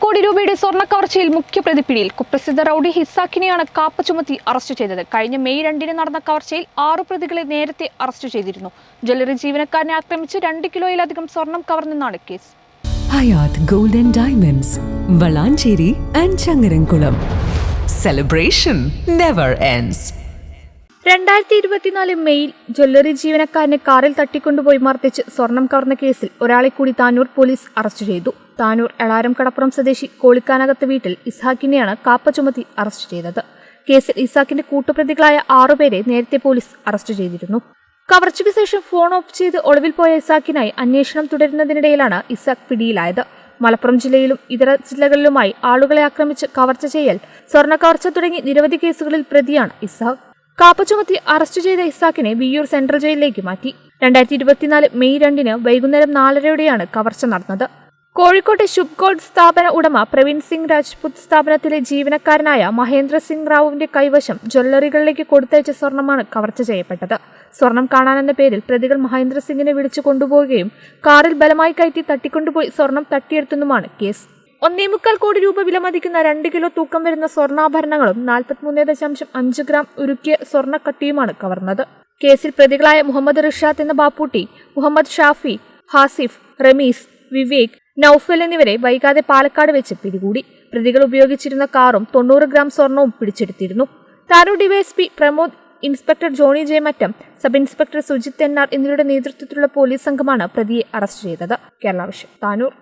കോടി രൂപയുടെ സ്വർണ്ണക്കവർച്ചയിൽ മുഖ്യപ്രതി പിടിയിൽ. കുപ്രസിദ്ധ റൌഡി ഹിസാക്കിനെയാണ് കാപ്പ ചുമത്തി അറസ്റ്റ് ചെയ്തത്. കഴിഞ്ഞ മെയ് 2 നടന്ന കവർച്ചയിൽ 6 പ്രതികളെ നേരത്തെ അറസ്റ്റ് ചെയ്തിരുന്നു. ജ്വല്ലറി ജീവനക്കാരനെ ആക്രമിച്ച് 2 കിലോയിലധികം സ്വർണം കവർന്നെന്നാണ് കേസ്. Hayath gold and diamonds, Valanchery and Changaramkulam. Celebration never ends. 2024 മെയിൽ ജ്വല്ലറി ജീവനക്കാരനെ കാറിൽ തട്ടിക്കൊണ്ടുപോയി മർദ്ദിച്ച് സ്വർണം കവർന്ന കേസിൽ ഒരാളെ കൂടി താനൂർ പോലീസ് അറസ്റ്റ് ചെയ്തു. താനൂർ എളാരം കടപ്പുറം സ്വദേശി കോളിക്കാനകത്ത് വീട്ടിൽ ഇസ്ഹാക്കിനെയാണ് കാപ്പ ചുമത്തി അറസ്റ്റ് ചെയ്തത്. കേസിൽ ഇസ്ഹാക്കിന്റെ കൂട്ടുപ്രതികളായ 6 പേരെ നേരത്തെ പോലീസ് അറസ്റ്റ് ചെയ്തിരുന്നു. കവർച്ചയ്ക്ക് ശേഷം ഫോൺ ഓഫ് ചെയ്ത് ഒളിവിൽ പോയ ഇസ്ഹാക്കിനായി അന്വേഷണം തുടരുന്നതിനിടയിലാണ് ഇസ്ഹാക്ക് പിടിയിലായത്. മലപ്പുറം ജില്ലയിലും ഇതര ജില്ലകളിലുമായി ആളുകളെ ആക്രമിച്ച് കവർച്ച ചെയ്യൽ, സ്വർണ്ണ കവർച്ച തുടങ്ങി നിരവധി കേസുകളിൽ പ്രതിയാണ് ഇസ്ഹാക്ക്. കാപ്പ ചുമത്തി അറസ്റ്റ് ചെയ്ത ഇസ്ഹാക്കിനെ വിയ്യൂർ സെൻട്രൽ ജയിലിലേക്ക് മാറ്റി. 2024 മെയ് 2 വൈകുന്നേരം 4:30യോടെയാണ് കവർച്ച നടന്നത്. കോഴിക്കോട്ടെ ശുഭ് ഗോൾഡ് സ്ഥാപന ഉടമ പ്രവീൺ സിംഗ് രാജ്പുത് സ്ഥാപനത്തിലെ ജീവനക്കാരനായ മഹേന്ദ്ര സിംഗ് റാവുവിന്റെ കൈവശം ജ്വല്ലറികളിലേക്ക് കൊടുത്തയച്ച സ്വർണമാണ് കവർച്ച ചെയ്യപ്പെട്ടത്. സ്വർണം കാണാനെന്ന പേരിൽ പ്രതികൾ മഹേന്ദ്ര സിംഗിനെ വിളിച്ചു കൊണ്ടുപോവുകയും കാറിൽ ബലമായി കയറ്റി തട്ടിക്കൊണ്ടുപോയി സ്വർണം തട്ടിയെടുത്തെന്നുമാണ് കേസ്. 1.25 കോടി രൂപ വിലമതിക്കുന്ന 2 കിലോ തൂക്കം വരുന്ന സ്വർണ്ണാഭരണങ്ങളും 43.5 ഗ്രാം ഉരുക്കിയ സ്വർണ്ണക്കട്ടിയുമാണ് കവർന്നത്. കേസിൽ പ്രതികളായ മുഹമ്മദ് റിഷാദ് എന്ന ബാപ്പൂട്ടി, മുഹമ്മദ് ഷാഫി, ഹാസിഫ്, റമീസ്, വിവേക്, നൌഫൽ എന്നിവരെ വൈകാതെ പാലക്കാട് വെച്ച് പിടികൂടി. പ്രതികൾ ഉപയോഗിച്ചിരുന്ന കാറും 90 ഗ്രാം സ്വർണവും പിടിച്ചെടുത്തിരുന്നു. Tanur DYSP Pramod, inspector Johny J Mattam, sub inspector Sujith എന്നാർ എന്നിവരുടെ നേതൃത്വത്തിലുള്ള പോലീസ് സംഘമാണ് പ്രതിയെ അറസ്റ്റ് ചെയ്തത്. കേരള വിഷൻ, താനൂർ.